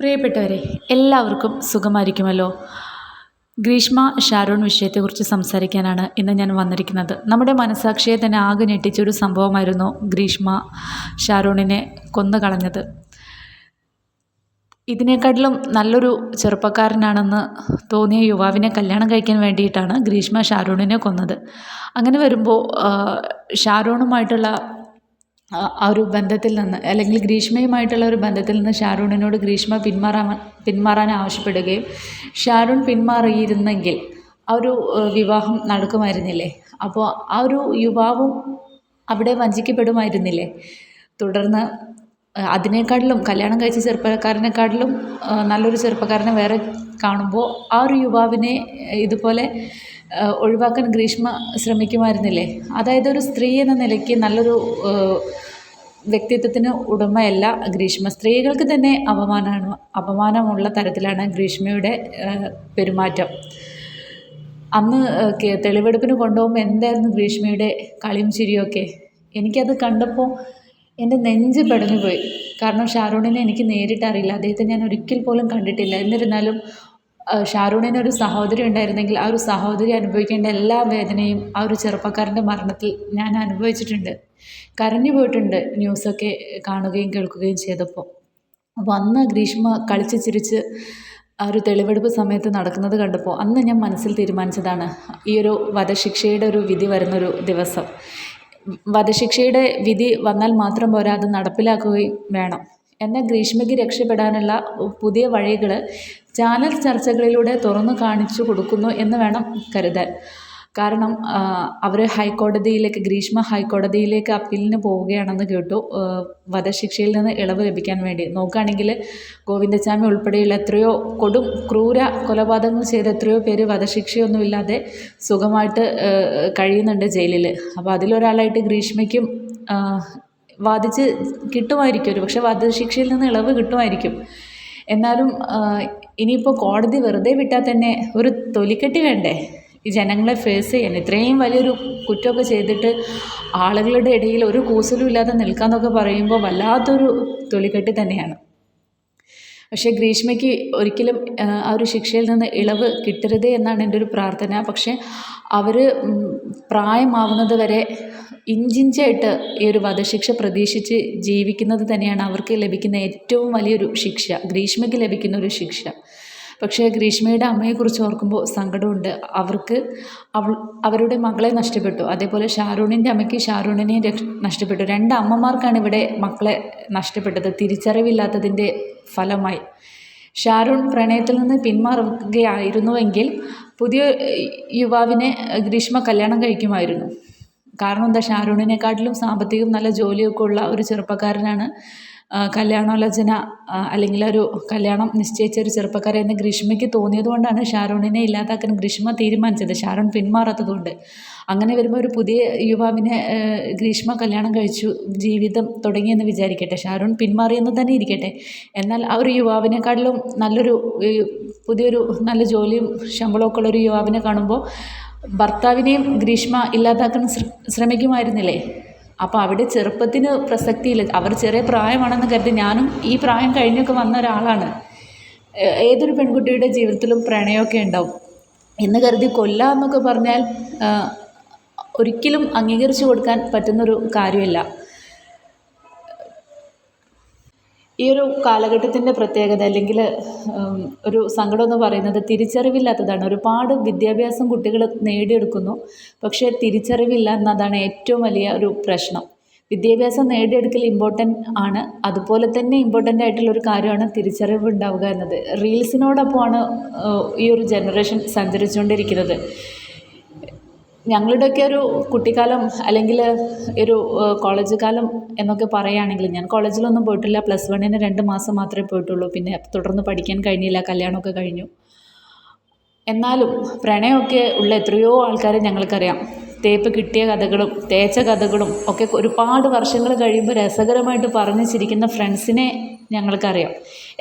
പ്രിയപ്പെട്ടവരെ, എല്ലാവർക്കും സുഖമായിരിക്കുമല്ലോ. ഗ്രീഷ്മ ഷാരോൺ വിഷയത്തെക്കുറിച്ച് സംസാരിക്കാനാണ് ഇന്ന് ഞാൻ വന്നിരിക്കുന്നത്. നമ്മുടെ മനസാക്ഷിയെ തന്നെ ആകെ ഞെട്ടിച്ചൊരു സംഭവമായിരുന്നു ഗ്രീഷ്മ ഷാരോണിനെ കൊന്നുകളഞ്ഞത്. ഇതിനേക്കാട്ടിലും നല്ലൊരു ചെറുപ്പക്കാരനാണെന്ന് തോന്നിയ യുവാവിനെ കല്യാണം കഴിക്കാൻ വേണ്ടിയിട്ടാണ് ഗ്രീഷ്മ ഷാരോണിനെ കൊന്നത്. അങ്ങനെ വരുമ്പോൾ ഷാരോണുമായിട്ടുള്ള ആ ഒരു ബന്ധത്തിൽ നിന്ന്, അല്ലെങ്കിൽ ഗ്രീഷ്മയുമായിട്ടുള്ള ഒരു ബന്ധത്തിൽ നിന്ന് ഷാരൂണിനോട് ഗ്രീഷ്മ പിന്മാറാൻ ആവശ്യപ്പെടുകയും ഷാരൂൺ പിന്മാറിയിരുന്നെങ്കിൽ ആ ഒരു വിവാഹം നടക്കുമായിരുന്നില്ലേ? അപ്പോൾ ആ ഒരു യുവാവും അവിടെ വഞ്ചിക്കപ്പെടുമായിരുന്നില്ലേ? തുടർന്ന് അതിനേക്കാട്ടിലും കല്യാണം കഴിച്ച ചെറുപ്പക്കാരനെക്കാട്ടിലും നല്ലൊരു ചെറുപ്പക്കാരനെ വേറെ കാണുമ്പോൾ ആ ഒരു യുവാവിനെ ഇതുപോലെ ഒഴിവാക്കാൻ ഗ്രീഷ്മ ശ്രമിക്കുമായിരുന്നില്ലേ? അതായത് ഒരു സ്ത്രീ എന്ന നിലയ്ക്ക് നല്ലൊരു വ്യക്തിത്വത്തിന് ഉടമയല്ല ഗ്രീഷ്മ. സ്ത്രീകൾക്ക് തന്നെ അപമാനമുള്ള തരത്തിലാണ് ഗ്രീഷ്മയുടെ പെരുമാറ്റം. അന്ന് തെളിവെടുപ്പിന് കൊണ്ടുപോകുമ്പോൾ എന്തായിരുന്നു ഗ്രീഷ്മയുടെ കളിയും ചിരിയൊക്കെ. എനിക്കത് കണ്ടപ്പോൾ എൻ്റെ നെഞ്ച് പെടഞ്ഞു പോയി. കാരണം ഷാരൂണിനെ എനിക്ക് നേരിട്ട് അറിയില്ല, അദ്ദേഹത്തെ ഞാൻ ഒരിക്കൽ പോലും കണ്ടിട്ടില്ല. എന്നിരുന്നാലും ഷാരൂണിന് ഒരു സഹോദരി ഉണ്ടായിരുന്നെങ്കിൽ ആ ഒരു സഹോദരി അനുഭവിക്കേണ്ട എല്ലാ വേദനയും ആ ഒരു ചെറുപ്പക്കാരൻ്റെ മരണത്തിൽ ഞാൻ അനുഭവിച്ചിട്ടുണ്ട്. കരഞ്ഞു പോയിട്ടുണ്ട് ന്യൂസൊക്കെ കാണുകയും കേൾക്കുകയും ചെയ്തപ്പോൾ. അപ്പോൾ അന്ന് ഗ്രീഷ്മ കളിച്ച് ചിരിച്ച് ആ ഒരു തെളിവെടുപ്പ് സമയത്ത് നടക്കുന്നത് കണ്ടപ്പോൾ അന്ന് ഞാൻ മനസ്സിൽ തീരുമാനിച്ചതാണ്, ഈ ഒരു വധശിക്ഷയുടെ ഒരു വിധി വരുന്നൊരു ദിവസം, വധശിക്ഷയുടെ വിധി വന്നാൽ മാത്രം പോരാ, അത് നടപ്പിലാക്കുകയും വേണം. എന്നാൽ ഗ്രീഷ്മയ്ക്ക് രക്ഷപ്പെടാനുള്ള പുതിയ വഴികൾ ചാനൽ ചർച്ചകളിലൂടെ തുറന്നു കാണിച്ചു കൊടുക്കുന്നു എന്ന് വേണം കരുതാൻ. കാരണം ഗ്രീഷ്മ ഹൈക്കോടതിയിലേക്ക് അപ്പീലിന് പോവുകയാണെന്ന് കേട്ടു, വധശിക്ഷയിൽ നിന്ന് ഇളവ് ലഭിക്കാൻ വേണ്ടി. നോക്കുകയാണെങ്കിൽ ഗോവിന്ദച്ചാമി ഉൾപ്പെടെയുള്ള എത്രയോ ക്രൂര കൊലപാതകങ്ങൾ ചെയ്ത എത്രയോ പേര് വധശിക്ഷയൊന്നുമില്ലാതെ സുഖമായിട്ട് കഴിയുന്നുണ്ട് ജയിലിൽ. അപ്പോൾ അതിലൊരാളായിട്ട് ഗ്രീഷ്മയ്ക്കും വാദിച്ച് കിട്ടുമായിരിക്കും, ഒരു പക്ഷേ വധശിക്ഷയിൽ നിന്ന് ഇളവ് കിട്ടുമായിരിക്കും. എന്നാലും ഇനിയിപ്പോൾ കോടതി വെറുതെ വിട്ടാൽ തന്നെ ഒരു തൊലിക്കെട്ടി വേണ്ടേ ഈ ജനങ്ങളെ ഫേസ് ചെയ്യാൻ? ഇത്രയും വലിയൊരു കുറ്റമൊക്കെ ചെയ്തിട്ട് ആളുകളുടെ ഇടയിൽ ഒരു കൂസലും ഇല്ലാതെ നിൽക്കാമെന്നൊക്കെ പറയുമ്പോൾ വല്ലാത്തൊരു തൊലിക്കെട്ടി തന്നെയാണ്. പക്ഷേ ഗ്രീഷ്മയ്ക്ക് ഒരിക്കലും ആ ഒരു ശിക്ഷയിൽ നിന്ന് ഇളവ് കിട്ടരുതേ എന്നാണ് എൻ്റെ ഒരു പ്രാർത്ഥന. പക്ഷേ അവർ പ്രായമാവുന്നത് വരെ ഇഞ്ചിഞ്ചായിട്ട് ഈ ഒരു വധശിക്ഷ പ്രതീക്ഷിച്ച് ജീവിക്കുന്നത് തന്നെയാണ് അവർക്ക് ലഭിക്കുന്ന ഏറ്റവും വലിയൊരു ശിക്ഷ, ഗ്രീഷ്മയ്ക്ക് ലഭിക്കുന്ന ഒരു ശിക്ഷ. പക്ഷേ ഗ്രീഷ്മയുടെ അമ്മയെക്കുറിച്ച് ഓർക്കുമ്പോൾ സങ്കടമുണ്ട്. അവരുടെ മകളെ നഷ്ടപ്പെട്ടു. അതേപോലെ ഷാരൂണിൻ്റെ അമ്മയ്ക്ക് ഷാരൂണിനെ നഷ്ടപ്പെട്ടു. രണ്ട് അമ്മമാർക്കാണ് ഇവിടെ മക്കളെ നഷ്ടപ്പെട്ടത്, തിരിച്ചറിവില്ലാത്തതിൻ്റെ ഫലമായി. ഷാരൂൺ പ്രണയത്തിൽ നിന്ന് പിന്മാറുകയായിരുന്നുവെങ്കിൽ പുതിയ യുവാവിനെ ഗ്രീഷ്മ കല്യാണം കഴിക്കുമായിരുന്നു. കാരണം എന്താ, ഷാരൂണിനെക്കാട്ടിലും സാമ്പത്തികം നല്ല ജോലിയൊക്കെ ഉള്ള ഒരു ചെറുപ്പക്കാരനാണ് കല്യാണാലോചന അല്ലെങ്കിൽ ഒരു കല്യാണം നിശ്ചയിച്ച ഒരു ചെറുപ്പക്കാരെന്ന് ഗ്രീഷ്മയ്ക്ക് തോന്നിയത് കൊണ്ടാണ് ഷാരൂണിനെ ഇല്ലാതാക്കാൻ ഗ്രീഷ്മ തീരുമാനിച്ചത്, ഷാരൂൺ പിന്മാറാത്തതുകൊണ്ട്. അങ്ങനെ വരുമ്പോൾ ഒരു പുതിയ യുവാവിനെ ഗ്രീഷ്മ കല്യാണം കഴിച്ചു, ജീവിതം തുടങ്ങിയെന്ന് വിചാരിക്കട്ടെ, ഷാരൂൺ പിന്മാറിയെന്ന് തന്നെ ഇരിക്കട്ടെ. എന്നാൽ ആ ഒരു യുവാവിനെക്കാട്ടിലും പുതിയൊരു നല്ല ജോലിയും ശമ്പളമൊക്കെ ഉള്ളൊരു യുവാവിനെ കാണുമ്പോൾ ഭർത്താവിനെയും ഗ്രീഷ്മ ഇല്ലാതാക്കാൻ ശ്രമിക്കുമായിരുന്നില്ലേ? അപ്പോൾ അവിടെ ചെറുപ്പത്തിന് പ്രസക്തിയില്ല. അവർ ചെറിയ പ്രായമാണെന്ന് കരുതി, ഞാനും ഈ പ്രായം കഴിഞ്ഞൊക്കെ വന്ന ഒരാളാണ്. ഏതൊരു പെൺകുട്ടിയുടെ ജീവിതത്തിലും പ്രണയമൊക്കെ ഉണ്ടാവും എന്ന് കരുതി കൊല്ലുക എന്നൊക്കെ പറഞ്ഞാൽ ഒരിക്കലും അംഗീകരിച്ചു കൊടുക്കാൻ പറ്റുന്നൊരു കാര്യമല്ല. ഈ ഒരു കാലഘട്ടത്തിൻ്റെ പ്രത്യേകത അല്ലെങ്കിൽ ഒരു സങ്കടം എന്ന് പറയുന്നത് തിരിച്ചറിവില്ലാത്തതാണ്. ഒരുപാട് വിദ്യാഭ്യാസം കുട്ടികൾ നേടിയെടുക്കുന്നു, പക്ഷേ തിരിച്ചറിവില്ല എന്നതാണ് ഏറ്റവും വലിയ ഒരു പ്രശ്നം. വിദ്യാഭ്യാസം നേടിയെടുക്കൽ ഇമ്പോർട്ടൻ്റ് ആണ്, അതുപോലെ തന്നെ ഇമ്പോർട്ടൻ്റ് ആയിട്ടുള്ളൊരു കാര്യമാണ് തിരിച്ചറിവ് ഉണ്ടാവുക എന്നത്. റീൽസിനോടൊപ്പമാണ് ഈ ഒരു ജനറേഷൻ സഞ്ചരിച്ചുകൊണ്ടിരിക്കുന്നത്. ഞങ്ങളുടെയൊക്കെ ഒരു കുട്ടിക്കാലം അല്ലെങ്കിൽ ഒരു കോളേജ് കാലം എന്നൊക്കെ പറയുകയാണെങ്കിൽ, ഞാൻ കോളേജിലൊന്നും പോയിട്ടില്ല, +1 2 മാസം മാത്രമേ പോയിട്ടുള്ളൂ. പിന്നെ തുടർന്ന് പഠിക്കാൻ കഴിഞ്ഞില്ല, കല്യാണമൊക്കെ കഴിഞ്ഞു. എന്നാലും പ്രണയമൊക്കെ ഉള്ള എത്രയോ ആൾക്കാരെ ഞങ്ങൾക്കറിയാം. തേപ്പ് കിട്ടിയ കഥകളും തേച്ച കഥകളും ഒക്കെ ഒരുപാട് വർഷങ്ങൾ കഴിയുമ്പോൾ രസകരമായിട്ട് പറഞ്ഞ് ചിരിക്കുന്ന ഫ്രണ്ട്സിനെ ഞങ്ങൾക്കറിയാം.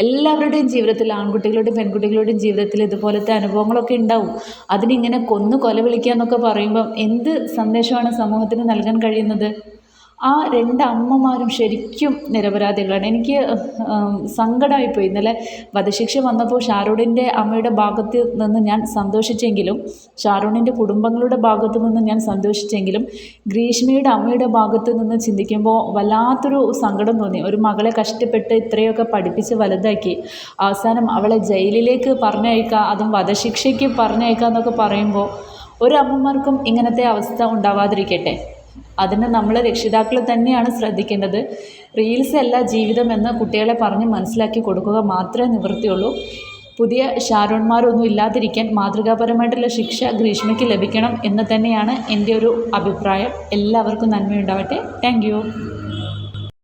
എല്ലാവരുടെയും ജീവിതത്തിൽ, ആൺകുട്ടികളുടെയും പെൺകുട്ടികളുടെയും ജീവിതത്തിൽ ഇതുപോലത്തെ അനുഭവങ്ങളൊക്കെ ഉണ്ടാവും. അതിനിങ്ങനെ കൊല വിളിക്കുക എന്നൊക്കെ പറയുമ്പം എന്ത് സന്ദേശമാണ് സമൂഹത്തിന് നൽകാൻ കഴിയുന്നത്? ആ രണ്ട് അമ്മമാരും ശരിക്കും നിരപരാധികളാണ്. എനിക്ക് സങ്കടമായിപ്പോയി. ഇന്നലെ വധശിക്ഷ വന്നപ്പോൾ ഷാരൂണിൻ്റെ അമ്മയുടെ ഭാഗത്ത് നിന്ന് ഞാൻ സന്തോഷിച്ചെങ്കിലും, ഷാരൂണിൻ്റെ കുടുംബങ്ങളുടെ ഭാഗത്തു നിന്ന് ഞാൻ സന്തോഷിച്ചെങ്കിലും, ഗ്രീഷ്മയുടെ അമ്മയുടെ ഭാഗത്ത് നിന്ന് ചിന്തിക്കുമ്പോൾ വല്ലാത്തൊരു സങ്കടം തോന്നി. ഒരു മകളെ കഷ്ടപ്പെട്ട് ഇത്രയൊക്കെ പഠിപ്പിച്ച് വലുതാക്കി അവസാനം അവളെ ജയിലിലേക്ക് പറഞ്ഞയക്കുക, അതും വധശിക്ഷയ്ക്ക് പറഞ്ഞയക്കുക എന്നൊക്കെ പറയുമ്പോൾ ഒരു അമ്മമാർക്കും ഇങ്ങനത്തെ അവസ്ഥ ഉണ്ടാവാതിരിക്കട്ടെ. അതിന് നമ്മൾ രക്ഷിതാക്കൾ തന്നെയാണ് ശ്രദ്ധിക്കേണ്ടത്. റീൽസ് അല്ല ജീവിതമെന്ന് കുട്ടികളെ പറഞ്ഞ് മനസ്സിലാക്കി കൊടുക്കുക മാത്രമേ നിവൃത്തിയുള്ളൂ. പുതിയ ഷാരൂൺമാരൊന്നും ഇല്ലാതിരിക്കാൻ മാതൃകാപരമായിട്ടുള്ള ശിക്ഷ ഗ്രീഷ്മയ്ക്ക് ലഭിക്കണം എന്ന് തന്നെയാണ് എൻ്റെ ഒരു അഭിപ്രായം. എല്ലാവർക്കും നന്മയുണ്ടാവട്ടെ. Thank you.